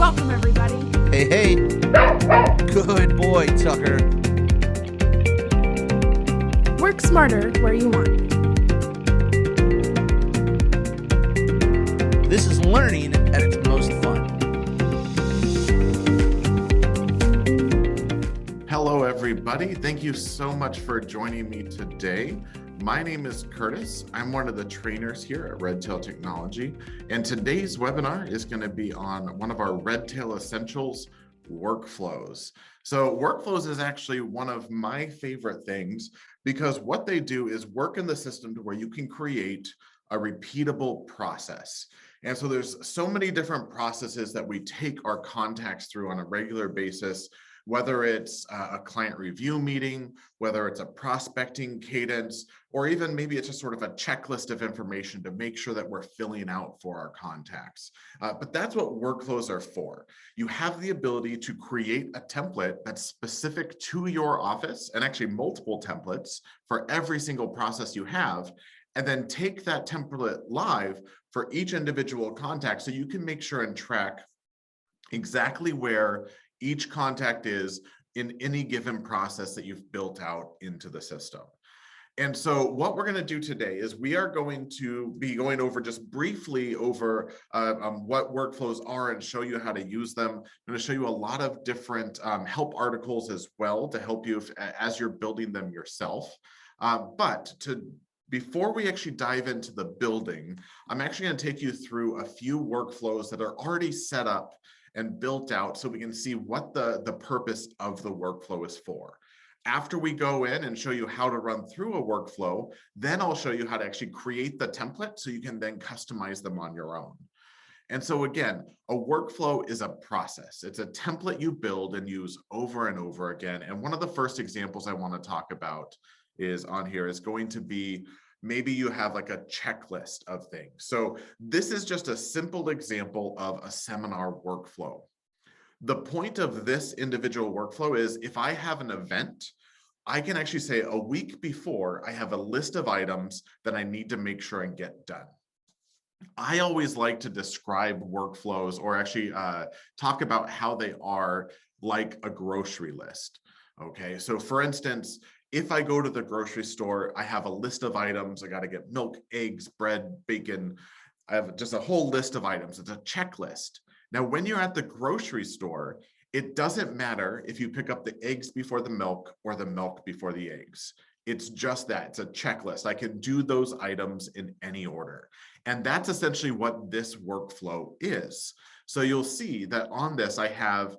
Welcome, everybody. Hey, hey. Good boy, Tucker. Work smarter where you want. This is learning at its most fun. Hello, everybody. Thank you so much for joining me today. My name is Curtis. I'm one of the trainers here at Redtail Technology, and today's webinar is going to be on one of our Redtail Essentials, workflows. So workflows is actually one of my favorite things because what they do is work in the system to where you can create a repeatable process. And so there's so many different processes that we take our contacts through on a regular basis, whether it's a client review meeting, whether it's a prospecting cadence, or even maybe it's just sort of a checklist of information to make sure that we're filling out for our contacts. But that's what workflows are for. You have the ability to create a template that's specific to your office, and actually multiple templates for every single process you have, and then take that template live for each individual contact so you can make sure and track exactly where each contact is in any given process that you've built out into the system. And so what we're going to do today is we are going to be going over just briefly over what workflows are and show you how to use them. I'm going to show you a lot of different help articles as well to help you as you're building them yourself. Before we actually dive into the building, I'm actually going to take you through a few workflows that are already set up and built out so we can see what the purpose of the workflow is for. After we go in and show you how to run through a workflow, then I'll show you how to actually create the template so you can then customize them on your own. And so again, a workflow is a process. It's a template you build and use over and over again. And one of the first examples I want to talk about is on here is going to be maybe you have like a checklist of things. So this is just a simple example of a seminar workflow. The point of this individual workflow is if I have an event, I can actually say a week before, I have a list of items that I need to make sure and get done. I always like to describe workflows or actually talk about how they are like a grocery list. Okay, so for instance, if I go to the grocery store, I have a list of items. I got to get milk, eggs, bread, bacon. I have just a whole list of items. It's a checklist. Now, when you're at the grocery store, it doesn't matter if you pick up the eggs before the milk or the milk before the eggs. It's just that. It's a checklist. I can do those items in any order. And that's essentially what this workflow is. So you'll see that on this, I have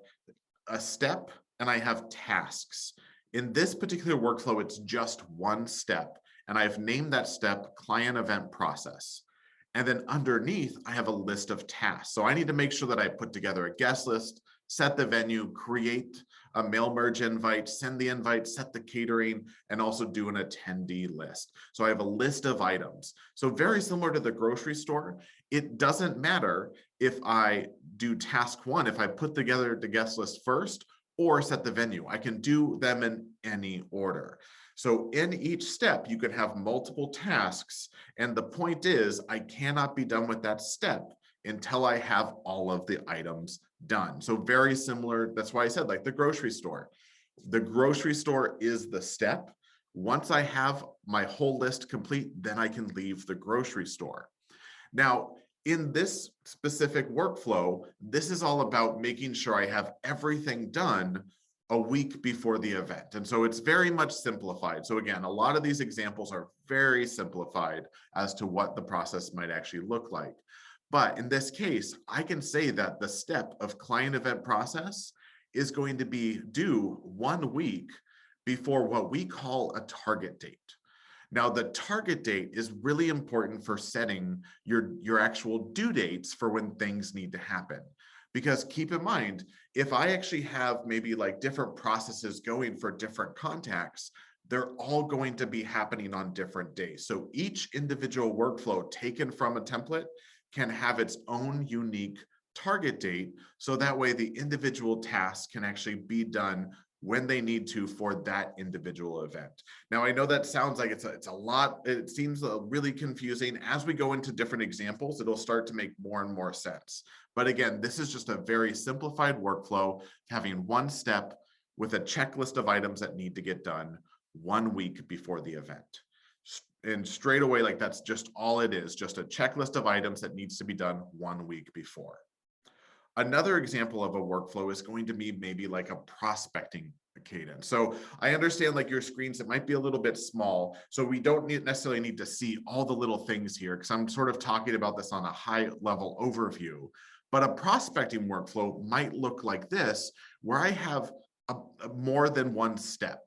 a step and I have tasks. In this particular workflow, it's just one step, and I've named that step client event process. And then underneath, I have a list of tasks. So I need to make sure that I put together a guest list, set the venue, create a mail merge invite, send the invite, set the catering, and also do an attendee list. So I have a list of items. So very similar to the grocery store, it doesn't matter if I do task one, if I put together the guest list first, or set the venue. I can do them in any order. So in each step, you can have multiple tasks. And the point is, I cannot be done with that step until I have all of the items done. So very similar. That's why I said like the grocery store. The grocery store is the step. Once I have my whole list complete, then I can leave the grocery store. Now, in this specific workflow, this is all about making sure I have everything done a week before the event. And so it's very much simplified. So again, a lot of these examples are very simplified as to what the process might actually look like. But in this case, I can say that the step of client event process is going to be due 1 week before what we call a target date. Now, the target date is really important for setting your actual due dates for when things need to happen. Because keep in mind, if I actually have maybe like different processes going for different contacts, they're all going to be happening on different days. So each individual workflow taken from a template can have its own unique target date. So that way the individual task can actually be done when they need to for that individual event. Now, I know that sounds like it's a lot, it seems really confusing. As we go into different examples, it'll start to make more and more sense. But again, this is just a very simplified workflow, having one step with a checklist of items that need to get done 1 week before the event. And straight away, like that's just all it is, just a checklist of items that needs to be done 1 week before. Another example of a workflow is going to be maybe like a prospecting cadence. So I understand like your screens, it might be a little bit small. So we don't necessarily need to see all the little things here because I'm sort of talking about this on a high level overview. But a prospecting workflow might look like this, where I have a more than one step.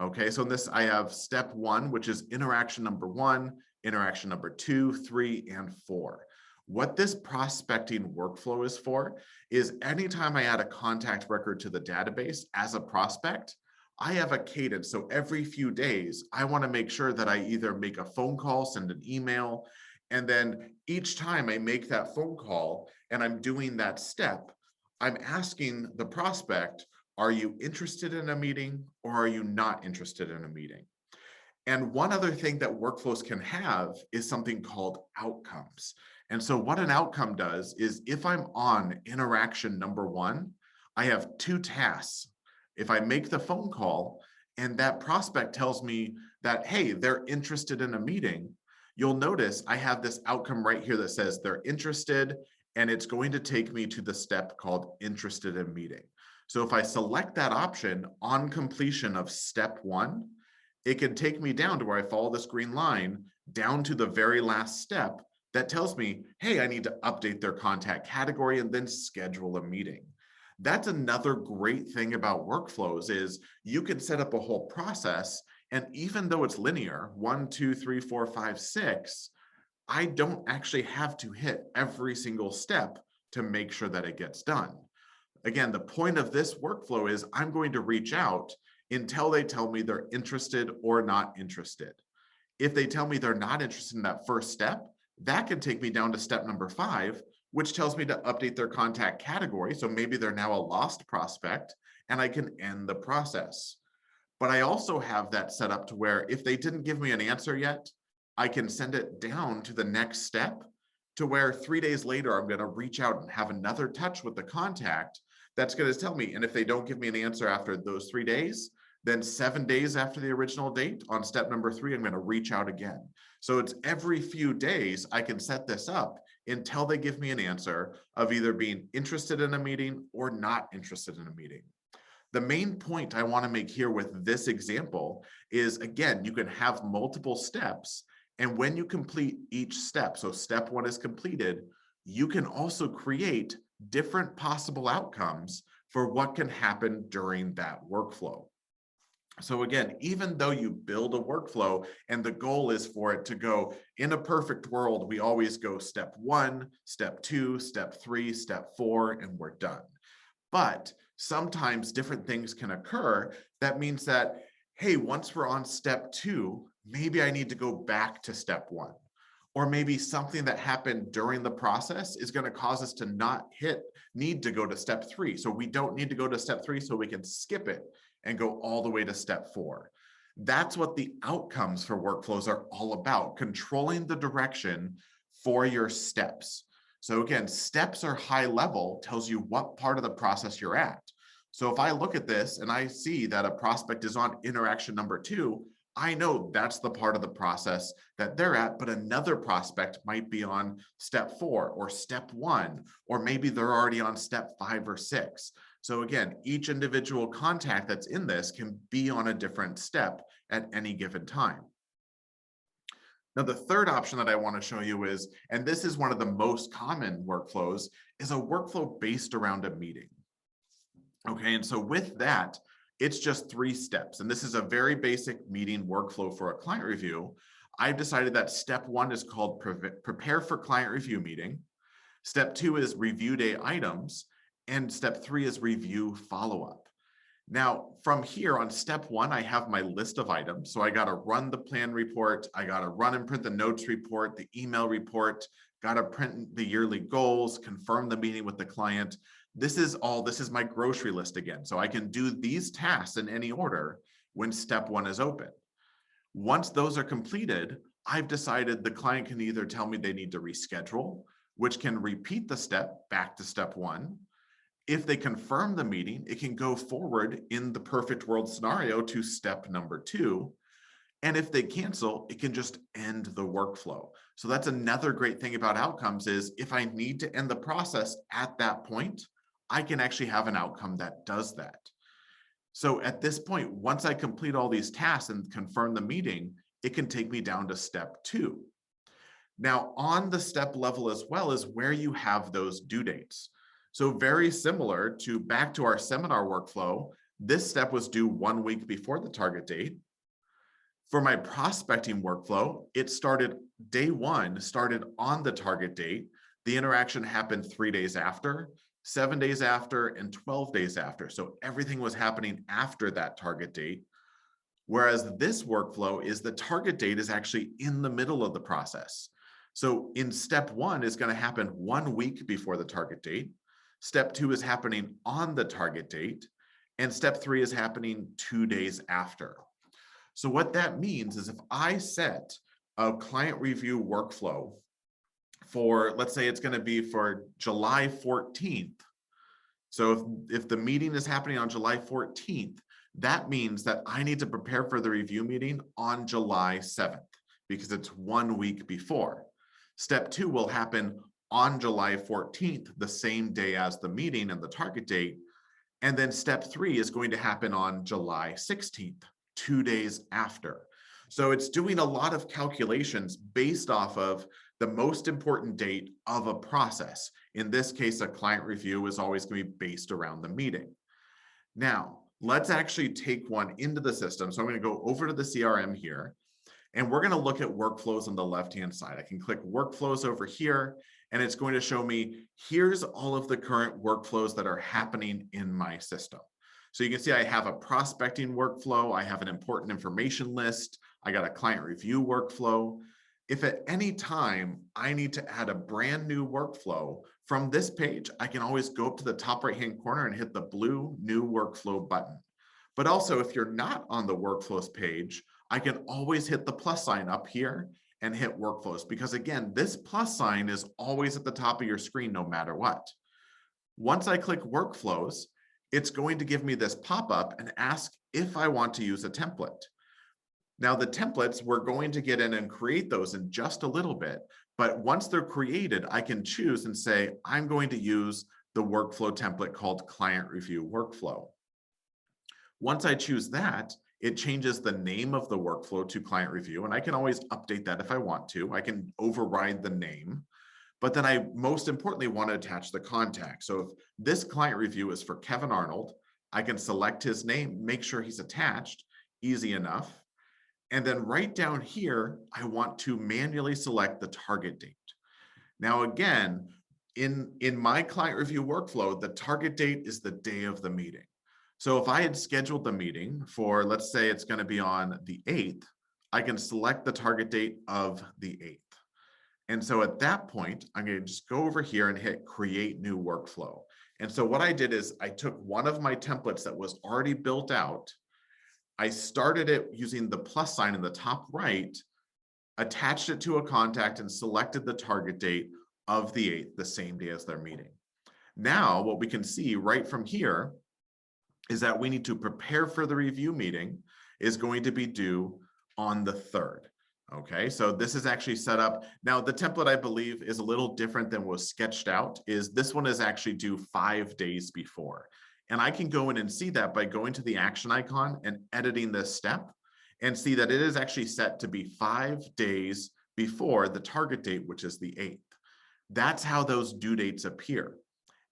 Okay, so in this I have step 1, which is interaction number 1, interaction number 2, 3, and 4. What this prospecting workflow is for is anytime I add a contact record to the database as a prospect, I have a cadence. So every few days, I want to make sure that I either make a phone call, send an email, and then each time I make that phone call and I'm doing that step, I'm asking the prospect, are you interested in a meeting or are you not interested in a meeting? And one other thing that workflows can have is something called outcomes. And so what an outcome does is if I'm on interaction number 1, I have 2 tasks. If I make the phone call and that prospect tells me that, hey, they're interested in a meeting, you'll notice I have this outcome right here that says they're interested, and it's going to take me to the step called interested in meeting. So if I select that option on completion of step 1, it can take me down to where I follow this green line down to the very last step that tells me, hey, I need to update their contact category and then schedule a meeting. That's another great thing about workflows is you can set up a whole process, and even though it's linear, 1, 2, 3, 4, 5, 6, I don't actually have to hit every single step to make sure that it gets done. Again, the point of this workflow is I'm going to reach out until they tell me they're interested or not interested. If they tell me they're not interested in that first step, that can take me down to step number 5, which tells me to update their contact category. So maybe they're now a lost prospect and I can end the process. But I also have that set up to where if they didn't give me an answer yet, I can send it down to the next step to where 3 days later, I'm going to reach out and have another touch with the contact that's going to tell me. And if they don't give me an answer after those 3 days, then 7 days after the original date on step number 3, I'm going to reach out again. So it's every few days I can set this up until they give me an answer of either being interested in a meeting or not interested in a meeting. The main point I want to make here with this example is, again, you can have multiple steps. And when you complete each step, so step 1 is completed, you can also create different possible outcomes for what can happen during that workflow. So again, even though you build a workflow and the goal is for it to go in a perfect world, we always go step 1, step 2, step 3, step 4, and we're done. But sometimes different things can occur. That means that, hey, once we're on step 2, maybe I need to go back to step 1. Or maybe something that happened during the process is going to cause us to not need to go to step 3. So we don't need to go to step 3, so we can skip it and go all the way to step 4. That's what the outcomes for workflows are all about, controlling the direction for your steps. So again, steps are high level, tells you what part of the process you're at. So if I look at this and I see that a prospect is on interaction number 2, I know that's the part of the process that they're at, but another prospect might be on step 4 or step 1, or maybe they're already on step 5 or 6. So again, each individual contact that's in this can be on a different step at any given time. Now, the third option that I want to show you is, and this is one of the most common workflows, is a workflow based around a meeting. Okay, and so with that, it's just 3 steps. And this is a very basic meeting workflow for a client review. I've decided that step 1 is called prepare for client review meeting. Step 2 is review day items. And step 3 is review follow-up. Now, from here on step 1, I have my list of items. So I got to run the plan report. I got to run and print the notes report, the email report, got to print the yearly goals, confirm the meeting with the client. This is my grocery list again. So I can do these tasks in any order when step one is open. Once those are completed, I've decided the client can either tell me they need to reschedule, which can repeat the step back to step one. If they confirm the meeting, it can go forward in the perfect world scenario to step number two. And if they cancel, it can just end the workflow. So that's another great thing about outcomes is if I need to end the process at that point, I can actually have an outcome that does that. So at this point, once I complete all these tasks and confirm the meeting, it can take me down to step two. Now, on the step level as well is where you have those due dates. So very similar to back to our seminar workflow, this step was due 1 week before the target date. For my prospecting workflow, it started day one, started on the target date. The interaction happened 3 days after, 7 days after, and 12 days after. So everything was happening after that target date. Whereas this workflow is the target date is actually in the middle of the process. So in step one is going to happen 1 week before the target date. Step two is happening on the target date. And step three is happening 2 days after. So what that means is if I set a client review workflow for, let's say it's going to be for July 14th. So if the meeting is happening on July 14th, that means that I need to prepare for the review meeting on July 7th because it's 1 week before. Step two will happen on July 14th, the same day as the meeting and the target date. And then step three is going to happen on July 16th, 2 days after. So it's doing a lot of calculations based off of the most important date of a process. In this case, a client review is always going to be based around the meeting. Now, let's actually take one into the system. So I'm going to go over to the CRM here, and we're going to look at workflows on the left-hand side. I can click workflows over here, and it's going to show me, here's all of the current workflows that are happening in my system. So you can see I have a prospecting workflow. I have an important information list. I got a client review workflow. If at any time I need to add a brand new workflow from this page, I can always go up to the top right-hand corner and hit the blue new workflow button. But also if you're not on the workflows page, I can always hit the plus sign up here and hit workflows, because again, this plus sign is always at the top of your screen no matter what. Once I click workflows, it's going to give me this pop-up and ask if I want to use a template. Now the templates, we're going to get in and create those in just a little bit, but once they're created, I can choose and say, I'm going to use the workflow template called Client Review Workflow. Once I choose that, it changes the name of the workflow to Client Review, and I can always update that if I want to. I can override the name. But then I most importantly want to attach the contact. So if this client review is for Kevin Arnold, I can select his name, make sure he's attached, easy enough. And then right down here, I want to manually select the target date. Now again, in my client review workflow, the target date is the day of the meeting. So if I had scheduled the meeting for, let's say it's going to be on the 8th, I can select the target date of the 8th. And so at that point, I'm going to just go over here and hit create new workflow. And so what I did is I took one of my templates that was already built out. I started it using the plus sign in the top right, attached it to a contact and selected the target date of the 8th, the same day as their meeting. Now, what we can see right from here is that we need to prepare for the review meeting is going to be due on the 3rd. Okay, so this is actually set up. Now, the template, I believe, is a little different than was sketched out. Is this one is actually due 5 days before. And I can go in and see that by going to the action icon and editing this step and see that it is actually set to be 5 days before the target date, which is the 8th. That's how those due dates appear.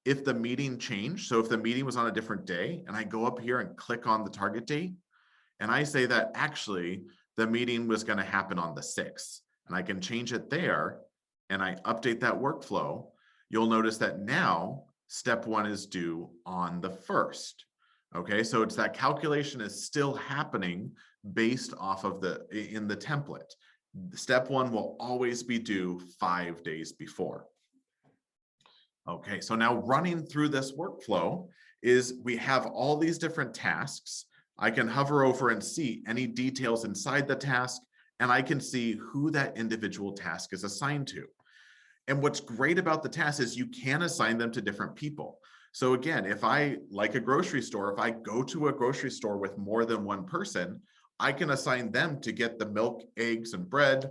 If the meeting changed, so if the meeting was on a different day and I go up here and click on the target date and I say that actually the meeting was going to happen on the 6th, and I can change it there and I update that workflow, you'll notice that now step one is due on the 1st. Okay, so it's that calculation is still happening based off of in the template. Step one will always be due 5 days before. Okay, so now running through this workflow is we have all these different tasks. I can hover over and see any details inside the task, and I can see who that individual task is assigned to. And what's great about the tasks is you can assign them to different people. So again, if I, like a grocery store, if I go to a grocery store with more than one person, I can assign them to get the milk, eggs, and bread.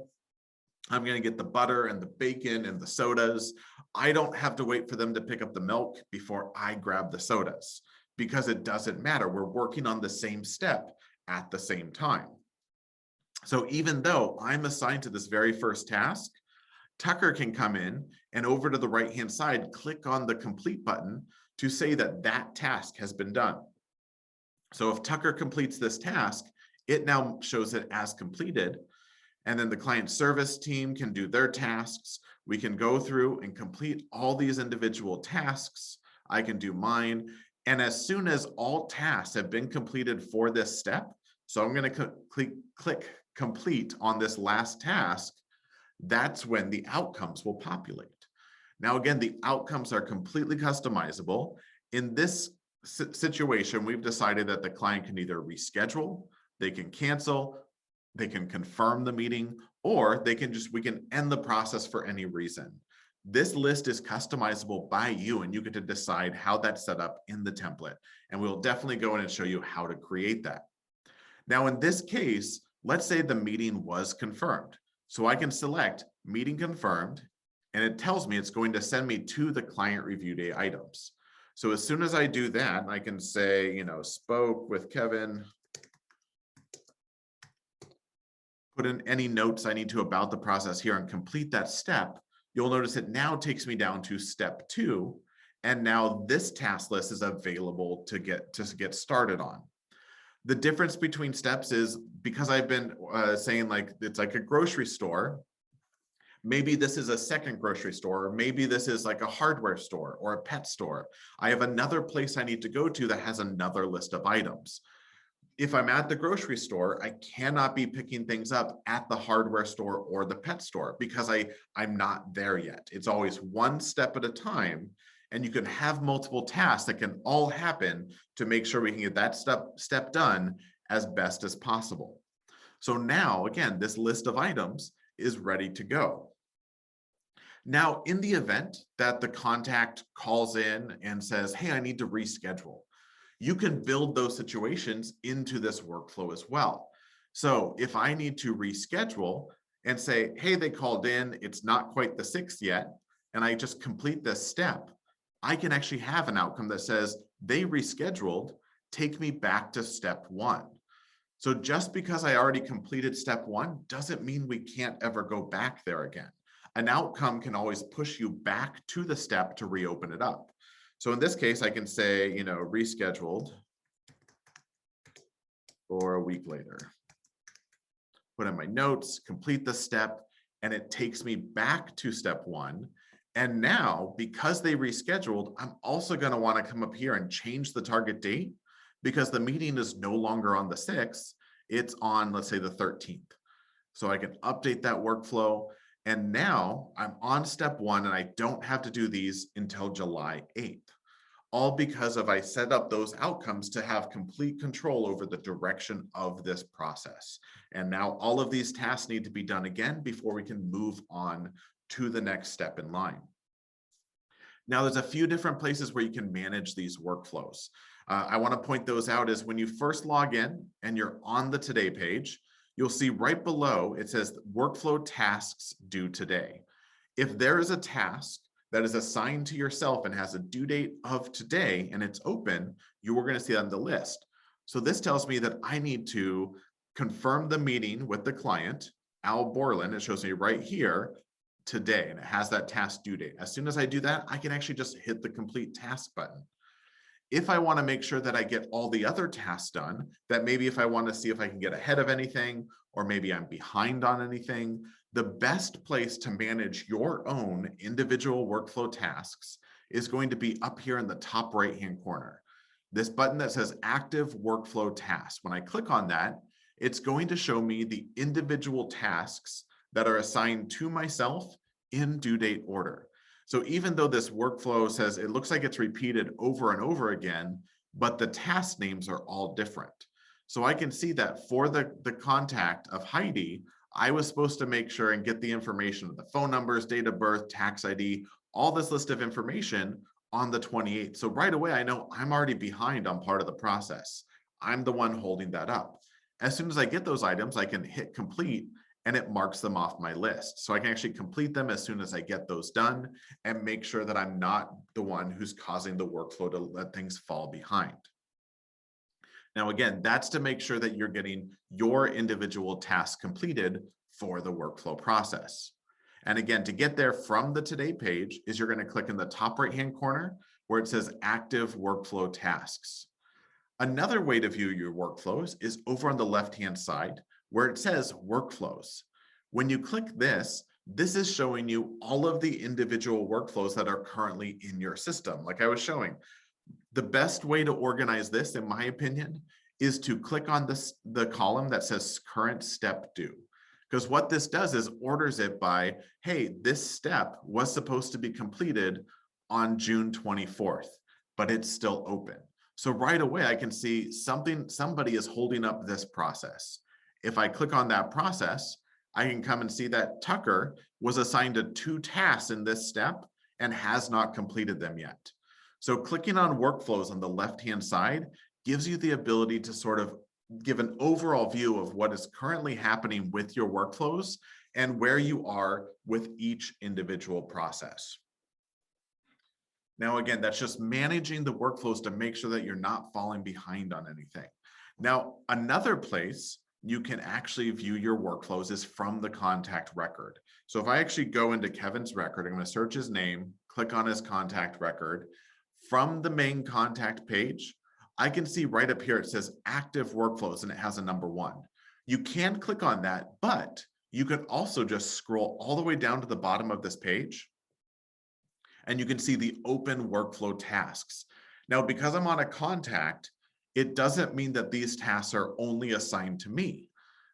I'm going to get the butter and the bacon and the sodas. I don't have to wait for them to pick up the milk before I grab the sodas, because it doesn't matter. We're working on the same step at the same time. So even though I'm assigned to this very first task, Tucker can come in and over to the right-hand side, click on the complete button to say that that task has been done. So if Tucker completes this task, it now shows it as completed. And then the client service team can do their tasks. We can go through and complete all these individual tasks. I can do mine. And as soon as all tasks have been completed for this step, so I'm going to click complete on this last task, that's when the outcomes will populate. Now, again, the outcomes are completely customizable. In this situation, we've decided that the client can either reschedule, they can cancel, they can confirm the meeting, or we can end the process for any reason. This list is customizable by you, and you get to decide how that's set up in the template. And we'll definitely go in and show you how to create that. Now, in this case, let's say the meeting was confirmed. So I can select meeting confirmed, and it tells me it's going to send me to the client review day items. So as soon as I do that, I can say, spoke with Kevin, put in any notes I need to about the process here and complete that step. You'll notice it now takes me down to step 2. And now this task list is available to get started on. The difference between steps is because I've been saying like it's like a grocery store. Maybe this is a second grocery store, or maybe this is like a hardware store or a pet store. I have another place I need to go to that has another list of items. If I'm at the grocery store, I cannot be picking things up at the hardware store or the pet store because I'm not there yet. It's always one step at a time, and you can have multiple tasks that can all happen to make sure we can get that step done as best as possible. So now, again, this list of items is ready to go. Now, in the event that the contact calls in and says, hey, I need to reschedule, you can build those situations into this workflow as well. So if I need to reschedule and say, hey, they called in, it's not quite the 6th yet, and I just complete this step, I can actually have an outcome that says they rescheduled, take me back to step 1. So just because I already completed step 1 doesn't mean we can't ever go back there again. An outcome can always push you back to the step to reopen it up. So in this case, I can say, rescheduled for a week later. Put in my notes, complete the step, and it takes me back to step 1. And now, because they rescheduled, I'm also going to want to come up here and change the target date because the meeting is no longer on the 6th. It's on, let's say, the 13th. So I can update that workflow. And now I'm on step 1 and I don't have to do these until July 8th. All because I set up those outcomes to have complete control over the direction of this process. And now all of these tasks need to be done again before we can move on to the next step in line. Now, there's a few different places where you can manage these workflows. I want to point those out is when you first log in and you're on the Today page, you'll see right below, it says workflow tasks due today. If there is a task that is assigned to yourself and has a due date of today and it's open, you are going to see that on the list. So this tells me that I need to confirm the meeting with the client, Al Borland. It shows me right here today, and it has that task due date. As soon as I do that, I can actually just hit the complete task button. If I want to make sure that I get all the other tasks done, that maybe if I want to see if I can get ahead of anything, or maybe I'm behind on anything, the best place to manage your own individual workflow tasks is going to be up here in the top right-hand corner. This button that says Active Workflow Tasks. When I click on that, it's going to show me the individual tasks that are assigned to myself in due date order. So even though this workflow says it looks like it's repeated over and over again, but the task names are all different. So I can see that for the contact of Heidi, I was supposed to make sure and get the information, the phone numbers, date of birth, tax ID, all this list of information on the 28th. So right away, I know I'm already behind on part of the process. I'm the one holding that up. As soon as I get those items, I can hit complete and it marks them off my list. So I can actually complete them as soon as I get those done and make sure that I'm not the one who's causing the workflow to let things fall behind. Now, again, that's to make sure that you're getting your individual tasks completed for the workflow process. And again, to get there from the Today page is you're going to click in the top right-hand corner where it says Active Workflow Tasks. Another way to view your workflows is over on the left-hand side where it says Workflows. When you click this, this is showing you all of the individual workflows that are currently in your system. Like I was showing, the best way to organize this, in my opinion, is to click on the column that says Current Step Due. Because what this does is orders it by, hey, this step was supposed to be completed on June 24th, but it's still open. So right away, I can see somebody is holding up this process. If I click on that process, I can come and see that Tucker was assigned to 2 tasks in this step and has not completed them yet. So clicking on workflows on the left-hand side gives you the ability to sort of give an overall view of what is currently happening with your workflows and where you are with each individual process. Now, again, that's just managing the workflows to make sure that you're not falling behind on anything. Now, another place you can actually view your workflows is from the contact record. So if I actually go into Kevin's record, I'm going to search his name, click on his contact record. From the main contact page, I can see right up here, it says active workflows and it has a number 1. You can click on that, but you can also just scroll all the way down to the bottom of this page and you can see the open workflow tasks. Now, because I'm on a contact, it doesn't mean that these tasks are only assigned to me.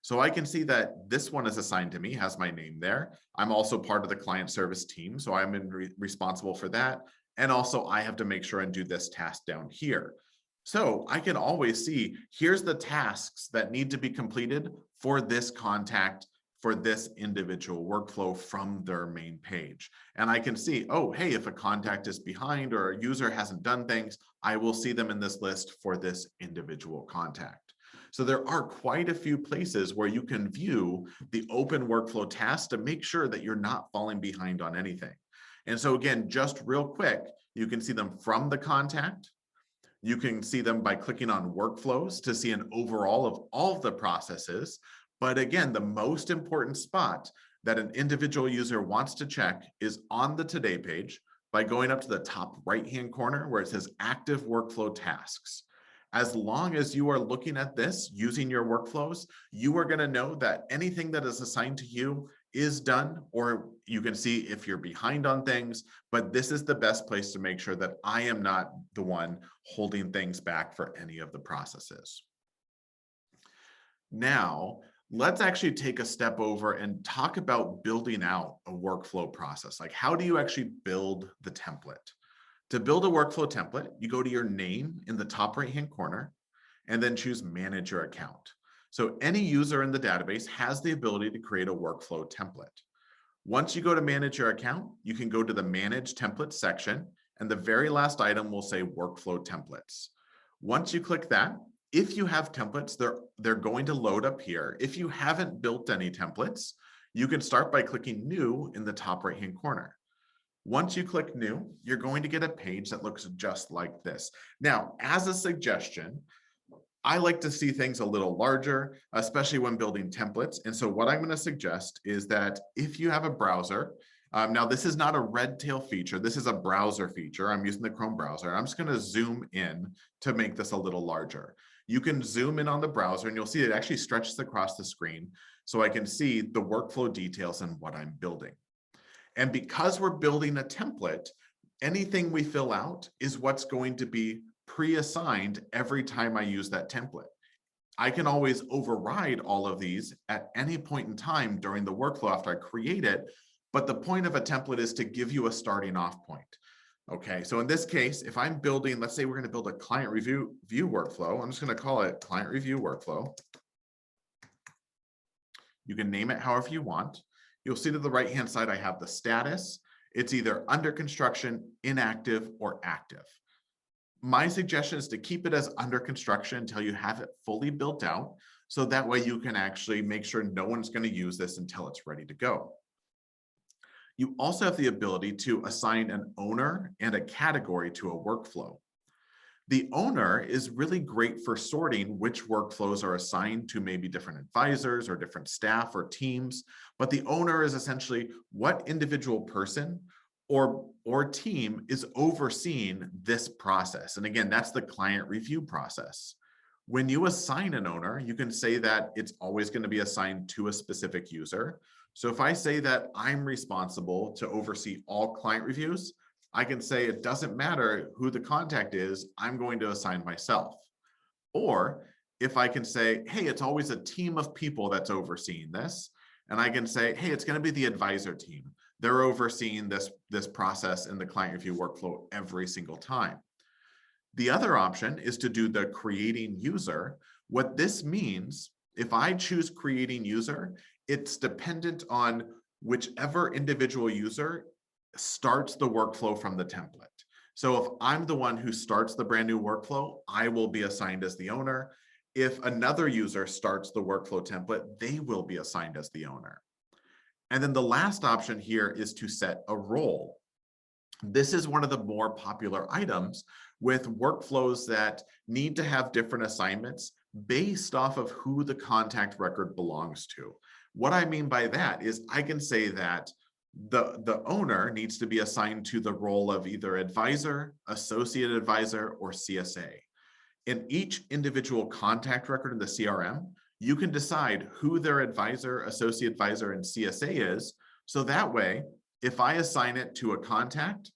So I can see that this one is assigned to me, has my name there. I'm also part of the client service team, so I'm responsible for that. And also I have to make sure and do this task down here. So I can always see, here's the tasks that need to be completed for this contact, for this individual workflow from their main page. And I can see, oh, hey, if a contact is behind or a user hasn't done things, I will see them in this list for this individual contact. So there are quite a few places where you can view the open workflow tasks to make sure that you're not falling behind on anything. And so again, just real quick, you can see them from the contact. You can see them by clicking on workflows to see an overall of all of the processes. But again, the most important spot that an individual user wants to check is on the Today page by going up to the top right-hand corner where it says Active Workflow Tasks. As long as you are looking at this using your workflows, you are going to know that anything that is assigned to you is done, or you can see if you're behind on things, but this is the best place to make sure that I am not the one holding things back for any of the processes. Now, let's actually take a step over and talk about building out a workflow process. Like, how do you actually build the template? To build a workflow template, you go to your name in the top right-hand corner and then choose Manage Your Account. So any user in the database has the ability to create a workflow template. Once you go to Manage Your Account, you can go to the Manage Templates section, and the very last item will say Workflow Templates. Once you click that, if you have templates, they're going to load up here. If you haven't built any templates, you can start by clicking New in the top right-hand corner. Once you click New, you're going to get a page that looks just like this. Now, as a suggestion, I like to see things a little larger, especially when building templates. And so what I'm going to suggest is that if you have a browser, now this is not a Redtail feature, this is a browser feature. I'm using the Chrome browser. I'm just going to zoom in to make this a little larger. You can zoom in on the browser and you'll see it actually stretches across the screen so I can see the workflow details and what I'm building. And because we're building a template, anything we fill out is what's going to be pre-assigned every time I use that template. I can always override all of these at any point in time during the workflow after I create it. But the point of a template is to give you a starting off point. Okay, so in this case, if I'm building, let's say we're going to build a client review workflow. I'm just going to call it client review workflow. You can name it however you want. You'll see to the right-hand side, I have the status. It's either under construction, inactive, or active. My suggestion is to keep it as under construction until you have it fully built out. So that way you can actually make sure no one's going to use this until it's ready to go. You also have the ability to assign an owner and a category to a workflow. The owner is really great for sorting which workflows are assigned to maybe different advisors or different staff or teams, but the owner is essentially what individual person or team is overseeing this process. And again, that's the client review process. When you assign an owner, you can say that it's always going to be assigned to a specific user. So if I say that I'm responsible to oversee all client reviews, I can say it doesn't matter who the contact is, I'm going to assign myself. Or if I can say, hey, it's always a team of people that's overseeing this, and I can say, hey, it's going to be the advisor team. They're overseeing this process in the client review workflow every single time. The other option is to do the creating user. What this means, if I choose creating user, it's dependent on whichever individual user starts the workflow from the template. So if I'm the one who starts the brand new workflow, I will be assigned as the owner. If another user starts the workflow template, they will be assigned as the owner. And then the last option here is to set a role. This is one of the more popular items with workflows that need to have different assignments based off of who the contact record belongs to. What I mean by that is I can say that the owner needs to be assigned to the role of either advisor, associate advisor, or CSA. In each individual contact record in the CRM, you can decide who their advisor, associate advisor, and CSA is. So that way, if I assign it to a contact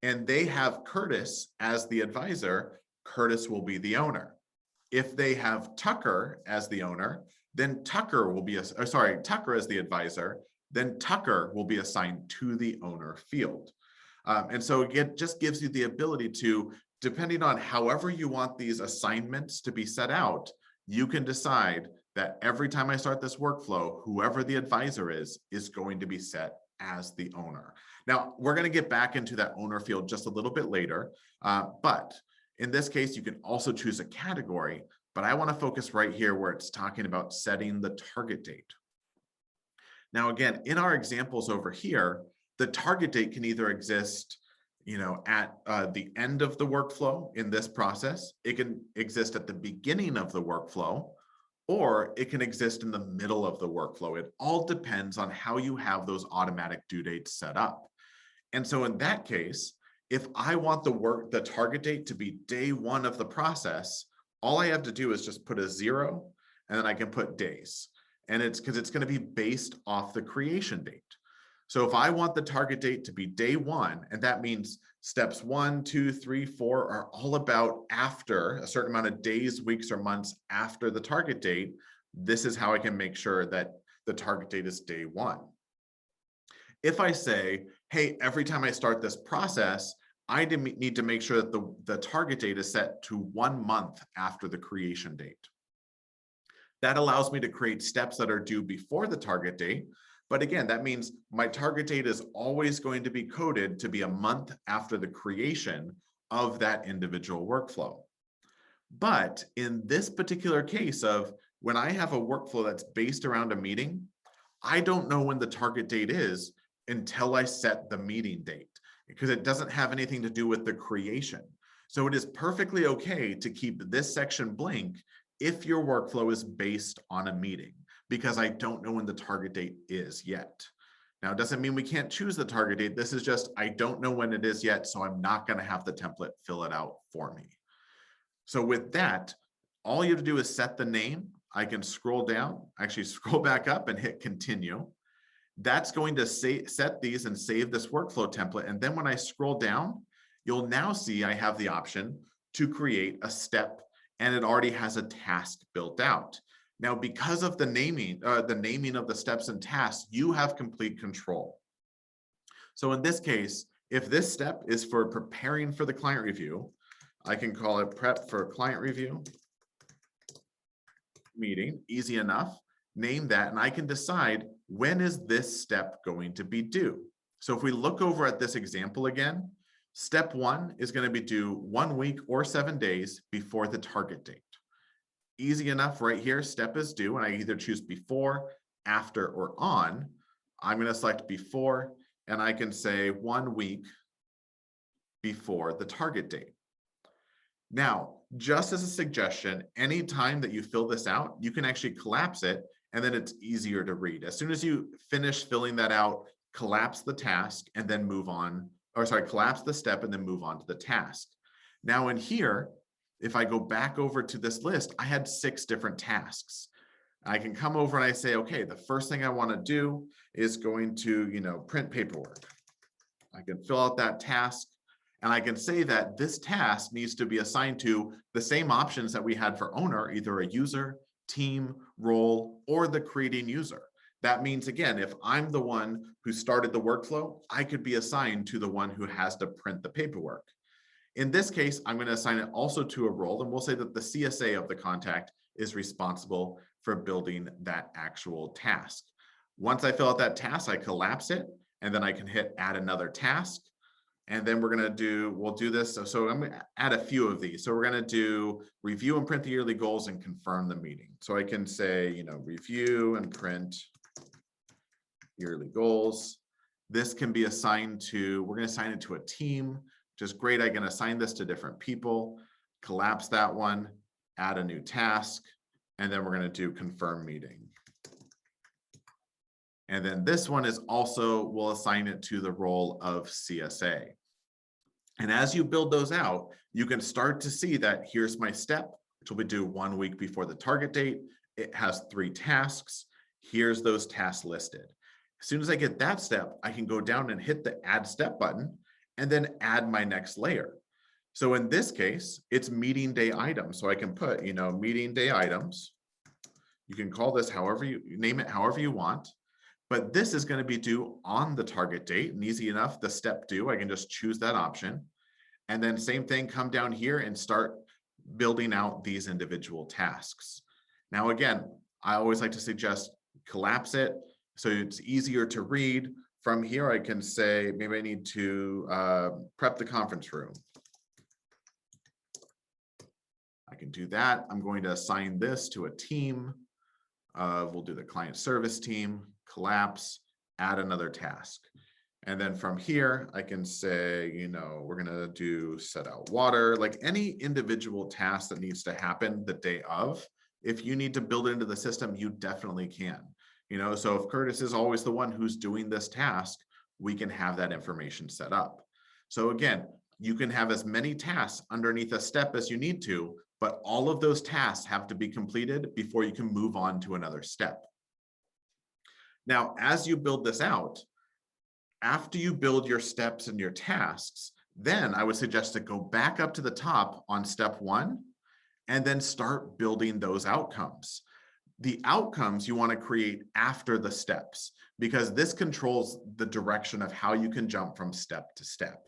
and they have Curtis as the advisor, Curtis will be the owner. If they have Tucker as the owner, then Tucker will be, Tucker as the advisor, then Tucker will be assigned to the owner field. And so it just gives you the ability to, depending on however you want these assignments to be set out, you can decide that every time I start this workflow, whoever the advisor is going to be set as the owner. Now, we're going to get back into that owner field just a little bit later, but in this case, you can also choose a category, but I want to focus right here where it's talking about setting the target date. Now, again, in our examples over here, the target date can either exist, at the end of the workflow in this process. It can exist at the beginning of the workflow, or it can exist in the middle of the workflow. It all depends on how you have those automatic due dates set up. And so in that case, if I want the target date to be day one of the process, all I have to do is just put a 0, and then I can put days. And it's because it's going to be based off the creation date. So if I want the target date to be day one, and that means steps 1, 2, 3, 4 are all about after a certain amount of days, weeks, or months after the target date, this is how I can make sure that the target date is day one. If I say, hey, every time I start this process, I need to make sure that the target date is set to 1 month after the creation date. That allows me to create steps that are due before the target date. But again, that means my target date is always going to be coded to be a month after the creation of that individual workflow. But in this particular case of when I have a workflow that's based around a meeting, I don't know when the target date is until I set the meeting date, because it doesn't have anything to do with the creation. So it is perfectly okay to keep this section blank if your workflow is based on a meeting, because I don't know when the target date is yet. Now, it doesn't mean we can't choose the target date. This is just, I don't know when it is yet, so I'm not going to have the template fill it out for me. So with that, all you have to do is set the name. I can scroll down, actually scroll back up and hit continue. That's going to set these and save this workflow template. And then when I scroll down, you'll now see I have the option to create a step and it already has a task built out. Now, because of the naming of the steps and tasks, you have complete control. So in this case, if this step is for preparing for the client review, I can call it prep for client review meeting, easy enough, name that, and I can decide when is this step going to be due. So if we look over at this example again, step 1 is going to be due 1 week or 7 days before the target date. Easy enough right here, step is due, and I either choose before, after, or on. I'm going to select before, and I can say 1 week before the target date. Now, just as a suggestion, anytime that you fill this out, you can actually collapse it, and then it's easier to read. As soon as you finish filling that out, collapse the task and then move on, or sorry, collapse the step and then move on to the task. Now in here, if I go back over to this list, I had 6 different tasks. I can come over and I say, okay, the first thing I want to do is going to, print paperwork. I can fill out that task. And I can say that this task needs to be assigned to the same options that we had for owner, either a user, team, role, or the creating user. That means, again, if I'm the one who started the workflow, I could be assigned to the one who has to print the paperwork. In this case, I'm going to assign it also to a role, and we'll say that the CSA of the contact is responsible for building that actual task. Once I fill out that task, I collapse it, and then I can hit add another task. And then we'll do this. So I'm going to add a few of these. So we're going to do review and print the yearly goals and confirm the meeting. So I can say, review and print yearly goals. This can be assigned to, we're going to assign it to a team, which is great. I can assign this to different people, collapse that one, add a new task, and then we're going to do confirm meeting. And then this one is also, we'll assign it to the role of CSA. And as you build those out, you can start to see that here's my step, which will be due 1 week before the target date. It has 3 tasks. Here's those tasks listed. As soon as I get that step, I can go down and hit the add step button and then add my next layer. So in this case, it's meeting day items. So I can put, meeting day items. You can call this however you name it, however you want. But this is going to be due on the target date, and easy enough, the step due, I can just choose that option. And then same thing, come down here and start building out these individual tasks. Now, again, I always like to suggest collapse it so it's easier to read. From here, I can say, maybe I need to prep the conference room. I can do that. I'm going to assign this to a team. We'll do the client service team. Collapse, add another task. And then from here, I can say, we're going to do set out water, like any individual task that needs to happen the day of. If you need to build it into the system, you definitely can. So if Curtis is always the one who's doing this task, we can have that information set up. So again, you can have as many tasks underneath a step as you need to, but all of those tasks have to be completed before you can move on to another step. Now, as you build this out, after you build your steps and your tasks, then I would suggest to go back up to the top on step 1 and then start building those outcomes. The outcomes you want to create after the steps, because this controls the direction of how you can jump from step to step.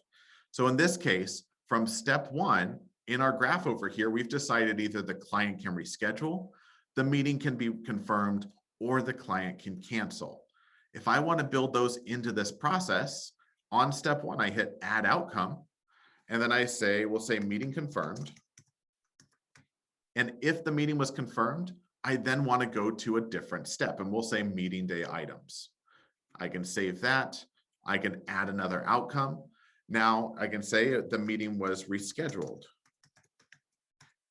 So in this case, from step 1 in our graph over here, we've decided either the client can reschedule, the meeting can be confirmed, or the client can cancel. If I want to build those into this process, on step 1, I hit add outcome, and then we'll say meeting confirmed. And if the meeting was confirmed, I then want to go to a different step, and we'll say meeting day items. I can save that. I can add another outcome. Now I can say the meeting was rescheduled.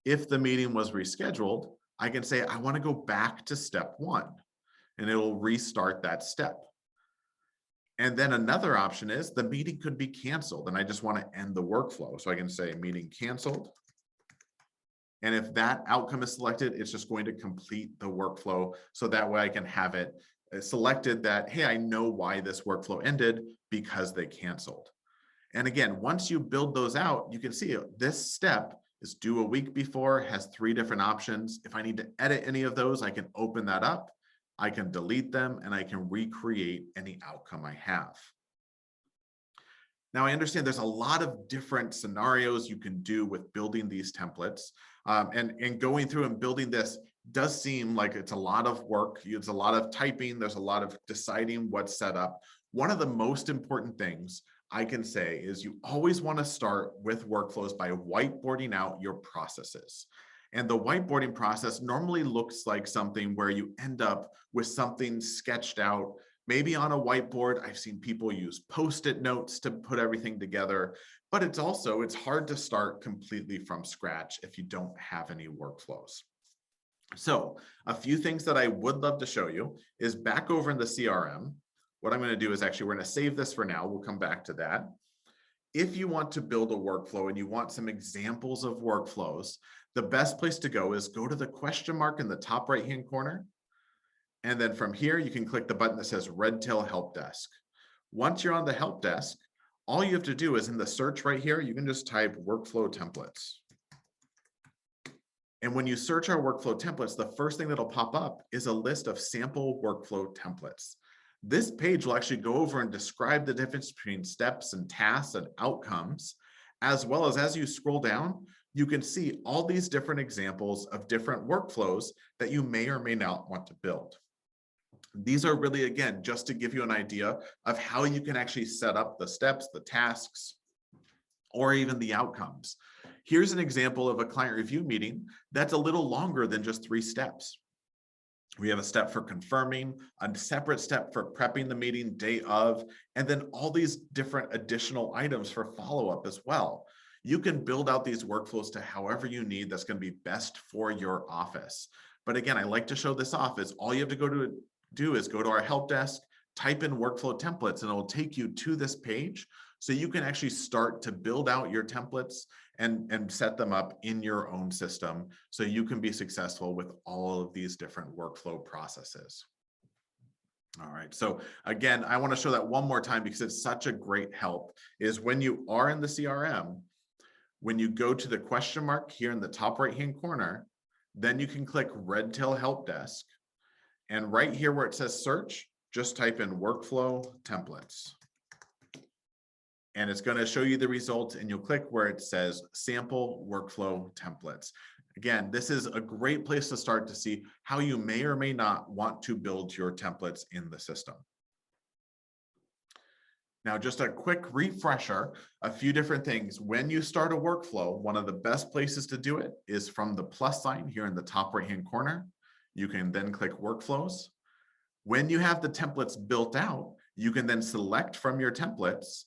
If the meeting was rescheduled, I can say, I want to go back to step 1, and it'll restart that step. And then another option is the meeting could be canceled, and I just want to end the workflow. So I can say meeting canceled. And if that outcome is selected, it's just going to complete the workflow. So that way I can have it selected that, hey, I know why this workflow ended because they canceled. And again, once you build those out, you can see this step is due a week before, has 3 different options. If I need to edit any of those, I can open that up, I can delete them, and I can recreate any outcome I have. Now, I understand there's a lot of different scenarios you can do with building these templates, and going through and building this does seem like it's a lot of work. It's a lot of typing. There's a lot of deciding what's set up. One of the most important things I can say is you always want to start with workflows by whiteboarding out your processes. And the whiteboarding process normally looks like something where you end up with something sketched out, maybe on a whiteboard. I've seen people use Post-it notes to put everything together, but it's hard to start completely from scratch if you don't have any workflows. So a few things that I would love to show you is back over in the CRM. What I'm going to do is we're going to save this for now. We'll come back to that. If you want to build a workflow and you want some examples of workflows, the best place to go is go to the question mark in the top right-hand corner. And then from here, you can click the button that says Redtail Help Desk. Once you're on the help desk, all you have to do is in the search right here, you can just type workflow templates. And when you search our workflow templates, the first thing that'll pop up is a list of sample workflow templates. This page will actually go over and describe the difference between steps and tasks and outcomes, as well as you scroll down, you can see all these different examples of different workflows that you may or may not want to build. These are really, again, just to give you an idea of how you can actually set up the steps, the tasks, or even the outcomes. Here's an example of a client review meeting that's a little longer than just 3 steps. We have a step for confirming, a separate step for prepping the meeting day of, and then all these different additional items for follow-up as well. You can build out these workflows to however you need that's going to be best for your office. But again, I like to show this off is all you have to do is go to our help desk, type in workflow templates, and it will take you to this page so you can actually start to build out your templates and set them up in your own system so you can be successful with all of these different workflow processes. All right, so again, I want to show that one more time because it's such a great help, is when you are in the CRM, when you go to the question mark here in the top right-hand corner, then you can click Redtail Help Desk. And right here where it says search, just type in workflow templates. And it's going to show you the results, and you'll click where it says sample workflow templates. Again, this is a great place to start to see how you may or may not want to build your templates in the system. Now, just a quick refresher, a few different things. When you start a workflow, one of the best places to do it is from the plus sign here in the top right-hand corner. You can then click workflows. When you have the templates built out, you can then select from your templates,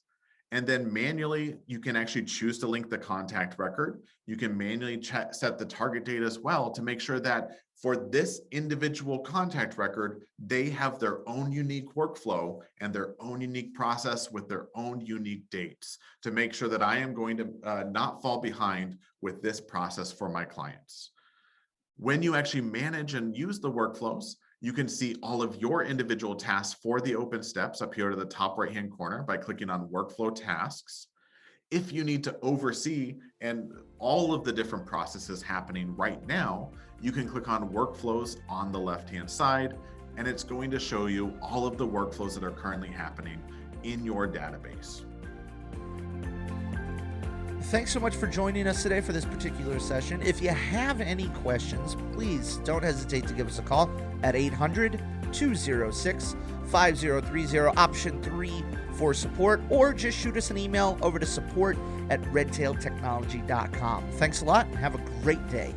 and then manually, you can actually choose to link the contact record. You can manually set the target date as well to make sure that for this individual contact record, they have their own unique workflow and their own unique process with their own unique dates to make sure that I am going to not fall behind with this process for my clients. When you actually manage and use the workflows, you can see all of your individual tasks for the open steps up here to the top right-hand corner by clicking on workflow tasks. If you need to oversee and all of the different processes happening right now, you can click on workflows on the left-hand side, and it's going to show you all of the workflows that are currently happening in your database. Thanks so much for joining us today for this particular session. If you have any questions, please don't hesitate to give us a call at 800-206-5030, option 3 for support, or just shoot us an email over to support@redtailtechnology.com. Thanks a lot and have a great day.